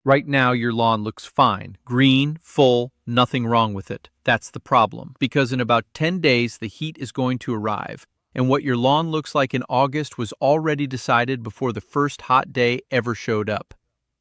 Right now, your lawn looks fine. Green, full, nothing wrong with it. That's the problem, because in about 10 days, the heat is going to arrive, and what your lawn looks like in August was already decided before the first hot day ever showed up.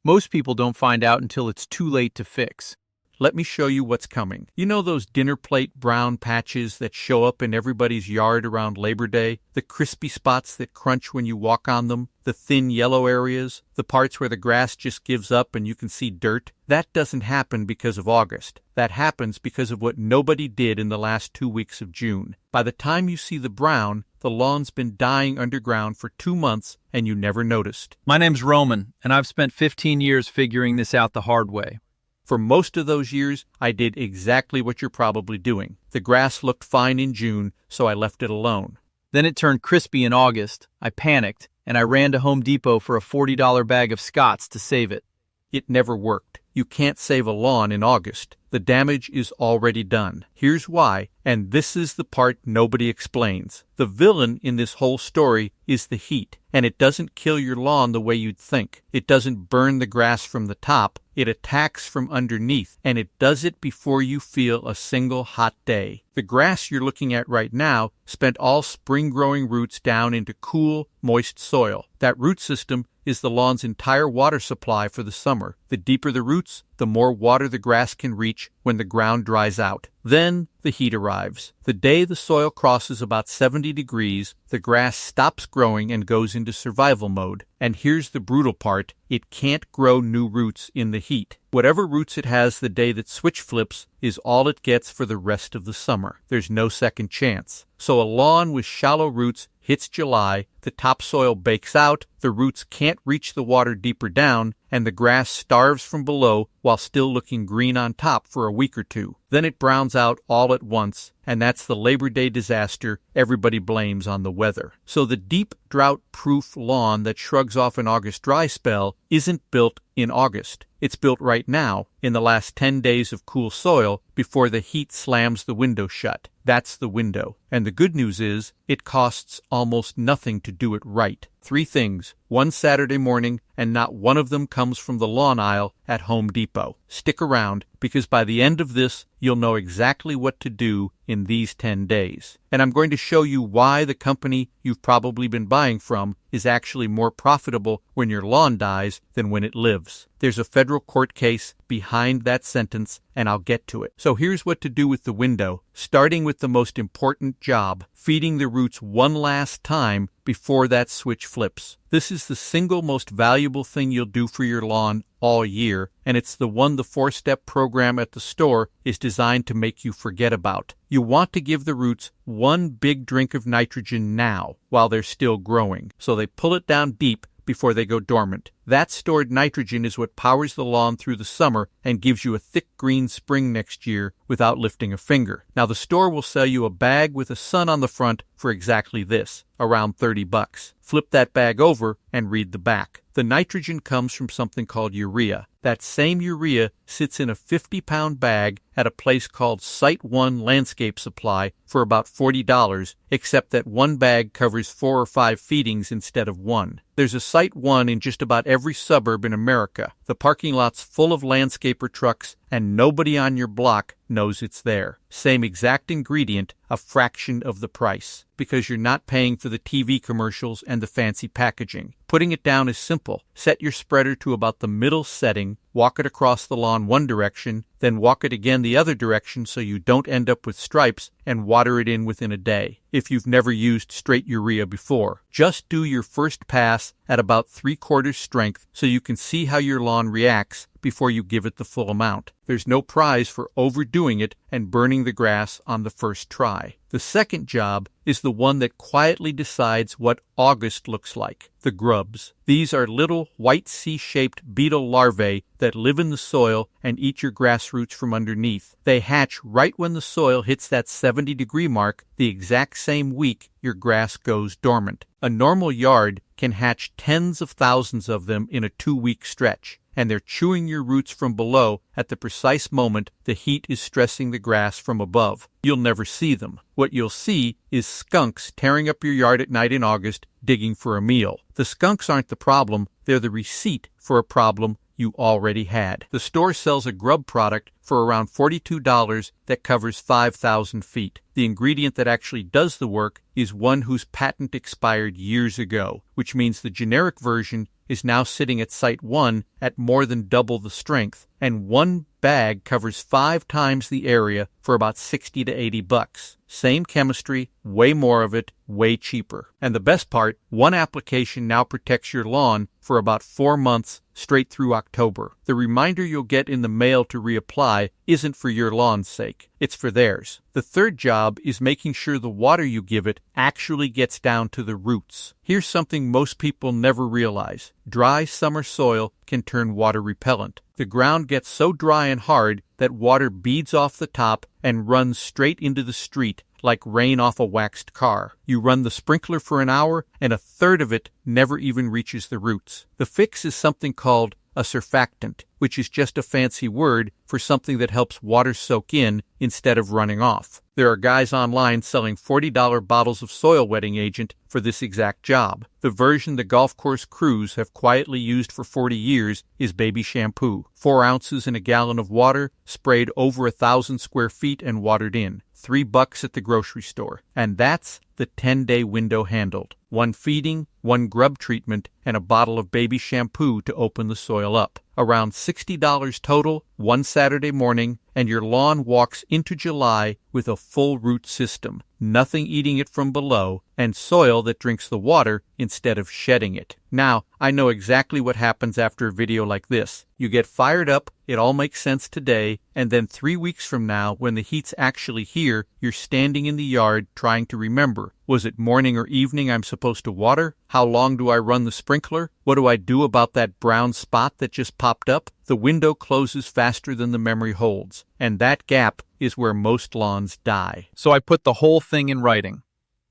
Most people don't find out until it's too late to fix. Let me show you what's coming. You know those dinner plate brown patches that show up in everybody's yard around Labor Day? The crispy spots that crunch when you walk on them? The thin yellow areas? The parts where the grass just gives up and you can see dirt? That doesn't happen because of August. That happens because of what nobody did in the last 2 weeks of June. By the time you see the brown, the lawn's been dying underground for 2 months and you never noticed. My name's Roman, and I've spent 15 years figuring this out the hard way. For most of those years, I did exactly what you're probably doing. The grass looked fine in June, so I left it alone. Then it turned crispy in August. I panicked, and I ran to Home Depot for a $40 bag of Scots to save it. It never worked. You can't save a lawn in August. The damage is already done. Here's why, and this is the part nobody explains. The villain in this whole story is the heat, and it doesn't kill your lawn the way you'd think. It doesn't burn the grass from the top. It attacks from underneath, and it does it before you feel a single hot day. The grass you're looking at right now spent all spring-growing roots down into cool, moist soil. That root system is the lawn's entire water supply for the summer. The deeper the roots, the more water the grass can reach when the ground dries out. Then the heat arrives. The day the soil crosses about 70 degrees, the grass stops growing and goes into survival mode. And here's the brutal part, it can't grow new roots in the heat. Whatever roots it has the day that switch flips is all it gets for the rest of the summer. There's no second chance. So a lawn with shallow roots hits July, the topsoil bakes out, the roots can't reach the water deeper down, and the grass starves from below while still looking green on top for a week or two. Then it browns out all at once, and that's the Labor Day disaster everybody blames on the weather. So the deep, drought-proof lawn that shrugs off an August dry spell isn't built in August. It's built right now, in the last 10 days of cool soil, before the heat slams the window shut. That's the window. And the good news is, it costs almost nothing to do it right. 3 things, one Saturday morning, and not one of them comes from the lawn aisle at Home Depot. Stick around, because by the end of this, you'll know exactly what to do in these 10 days. And I'm going to show you why the company you've probably been buying from is actually more profitable when your lawn dies than when it lives. There's a federal court case behind that sentence, and I'll get to it. So here's what to do with the window, starting with the most important job, feeding the roots one last time before that switch flips. This is the single most valuable thing you'll do for your lawn all year, and it's the one the 4-step program at the store is designed to make you forget about. You want to give the roots one big drink of nitrogen now while they're still growing, so they pull it down deep before they go dormant. That stored nitrogen is what powers the lawn through the summer and gives you a thick green spring next year without lifting a finger. Now the store will sell you a bag with a sun on the front for exactly this, around $30. Flip that bag over and read the back. The nitrogen comes from something called urea. That same urea sits in a 50-pound bag at a place called Site 1 Landscape Supply for about $40, except that one bag covers 4 or 5 feedings instead of one. There's a Site 1 in just about every suburb in America. The parking lot's full of landscaper trucks, and nobody on your block knows it's there. Same exact ingredient, a fraction of the price, because you're not paying for the TV commercials and the fancy packaging. Putting it down is simple. Set your spreader to about the middle setting, walk it across the lawn one direction, then walk it again the other direction so you don't end up with stripes, and water it in within a day. If you've never used straight urea before, just do your first pass at about 3/4 strength so you can see how your lawn reacts before you give it the full amount. There's no prize for overdoing it and burning the grass on the first try. The second job is the one that quietly decides what August looks like, the grubs. These are little white C-shaped beetle larvae that live in the soil and eat your grass roots from underneath. They hatch right when the soil hits that 70-degree mark, the exact same week your grass goes dormant. A normal yard can hatch tens of thousands of them in a 2-week stretch, and they're chewing your roots from below at the precise moment the heat is stressing the grass from above. You'll never see them. What you'll see is skunks tearing up your yard at night in August, digging for a meal. The skunks aren't the problem, they're the receipt for a problem you already had. The store sells a grub product for around $42 that covers 5,000 feet. The ingredient that actually does the work is one whose patent expired years ago, which means the generic version is now sitting at Site 1 at more than double the strength, and one bag covers 5 times the area for about $60 to $80. Same chemistry, way more of it, way cheaper. And the best part, one application now protects your lawn for about 4 months straight through October. The reminder you'll get in the mail to reapply isn't for your lawn's sake, it's for theirs. The third job is making sure the water you give it actually gets down to the roots. Here's something most people never realize. Dry summer soil can turn water repellent. The ground gets so dry and hard that water beads off the top and runs straight into the street like rain off a waxed car. You run the sprinkler for an hour, and a third of it never even reaches the roots. The fix is something called a surfactant, which is just a fancy word for something that helps water soak in instead of running off. There are guys online selling $40 bottles of soil wetting agent for this exact job. The version the golf course crews have quietly used for 40 years is baby shampoo. 4 ounces in a gallon of water, sprayed over 1,000 square feet and watered in. $3 at the grocery store. And that's the 10-day window handled. 1 feeding, 1 grub treatment, and a bottle of baby shampoo to open the soil up. Around $60 total, 1 Saturday morning, and your lawn walks into July with a full root system, nothing eating it from below, and soil that drinks the water instead of shedding it. Now, I know exactly what happens after a video like this. You get fired up, it all makes sense today, and then 3 weeks from now, when the heat's actually here, you're standing in the yard trying to remember. Was it morning or evening I'm supposed to water? How long do I run the sprinkler? What do I do about that brown spot that just popped up? The window closes faster than the memory holds, and that gap is where most lawns die. So I put the whole thing in writing.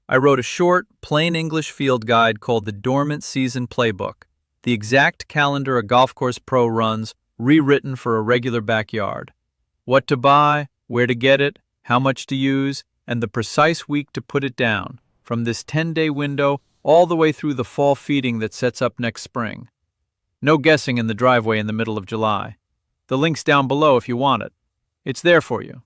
I wrote a short, plain English field guide called the Dormant Season Playbook, the exact calendar a golf course pro runs, rewritten for a regular backyard. What to buy, where to get it, how much to use, and the precise week to put it down, from this 10-day window all the way through the fall feeding that sets up next spring. No guessing in the driveway in the middle of July. The link's down below if you want it. It's there for you.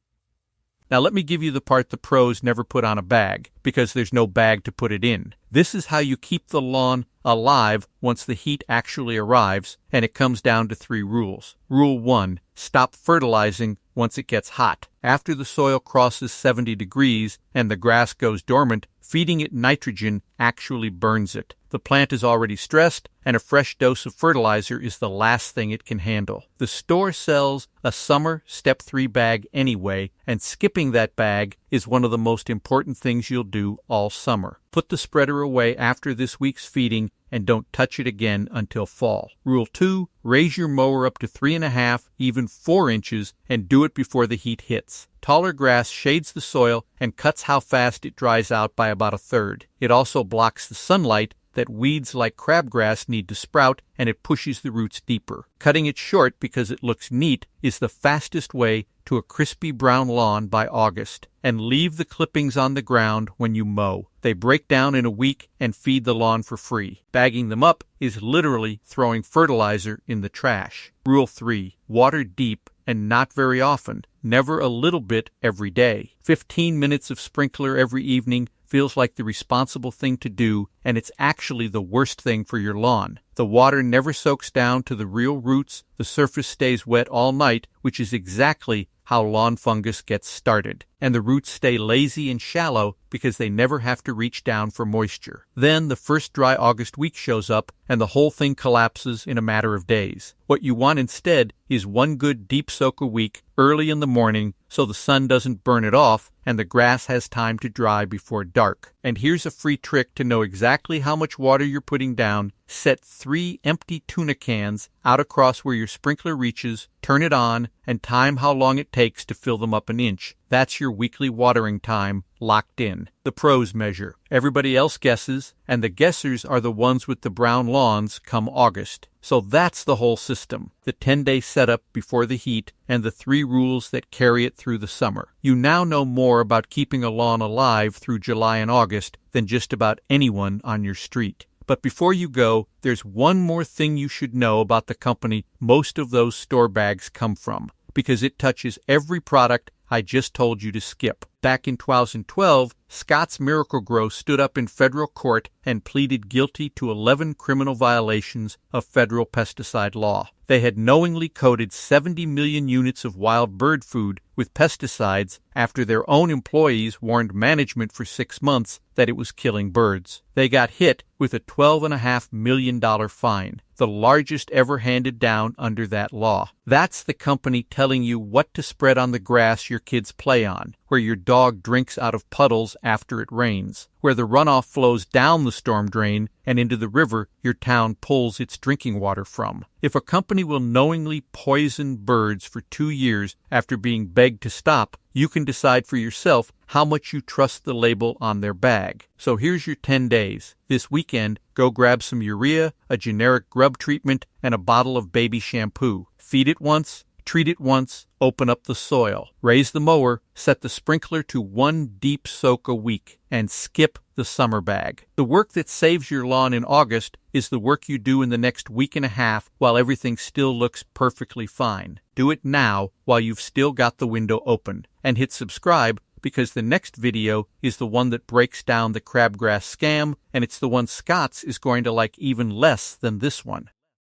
Now let me give you the part the pros never put on a bag, because there's no bag to put it in. This is how you keep the lawn alive once the heat actually arrives, and it comes down to 3 rules. Rule 1, stop fertilizing once it gets hot. After the soil crosses 70 degrees and the grass goes dormant, feeding it nitrogen actually burns it. The plant is already stressed, and a fresh dose of fertilizer is the last thing it can handle. The store sells a summer Step 3 bag anyway, and skipping that bag is one of the most important things you'll do all summer. Put the spreader away after this week's feeding and don't touch it again until fall. Rule 2, raise your mower up to 3.5, even 4 inches, and do it before the heat hits. Taller grass shades the soil and cuts how fast it dries out by about 1/3. It also blocks the sunlight that weeds like crabgrass need to sprout, and it pushes the roots deeper. Cutting it short because it looks neat is the fastest way to a crispy brown lawn by August. And leave the clippings on the ground when you mow. They break down in a week and feed the lawn for free. Bagging them up is literally throwing fertilizer in the trash. Rule 3, water deep and not very often. Never a little bit every day. 15 minutes of sprinkler every evening feels like the responsible thing to do, and it's actually the worst thing for your lawn. The water never soaks down to the real roots, the surface stays wet all night, which is exactly how lawn fungus gets started. And the roots stay lazy and shallow because they never have to reach down for moisture. Then the first dry August week shows up, and the whole thing collapses in a matter of days. What you want instead is one good deep soak a week, early in the morning, so the sun doesn't burn it off and the grass has time to dry before dark. And here's a free trick to know exactly how much water you're putting down. Set 3 empty tuna cans out across where your sprinkler reaches, turn it on, and time how long it takes to fill them up an inch. That's your weekly watering time, locked in. The pros measure. Everybody else guesses, and the guessers are the ones with the brown lawns come August. So that's the whole system. The 10-day setup before the heat, and the 3 rules that carry it through the summer. You now know more about keeping a lawn alive through July and August than just about anyone on your street. But before you go, there's one more thing you should know about the company most of those store bags come from, because it touches every product I just told you to skip. Back in 2012, Scott's Miracle-Gro stood up in federal court and pleaded guilty to 11 criminal violations of federal pesticide law. They had knowingly coated 70 million units of wild bird food with pesticides after their own employees warned management for 6 months that it was killing birds. They got hit with a $12.5 million fine, the largest ever handed down under that law. That's the company telling you what to spread on the grass your kids play on, where your dog drinks out of puddles after it rains, where the runoff flows down the storm drain and into the river your town pulls its drinking water from. If a company will knowingly poison birds for 2 years after being begged to stop, you can decide for yourself how much you trust the label on their bag. So here's your 10 days. This weekend, go grab some urea, a generic grub treatment, and a bottle of baby shampoo. Feed it once, treat it once, open up the soil, raise the mower, set the sprinkler to 1 deep soak a week, and skip the summer bag. The work that saves your lawn in August is the work you do in the next week and a half while everything still looks perfectly fine. Do it now while you've still got the window open, and hit subscribe because the next video is the one that breaks down the crabgrass scam, and it's the one Scott's is going to like even less than this one.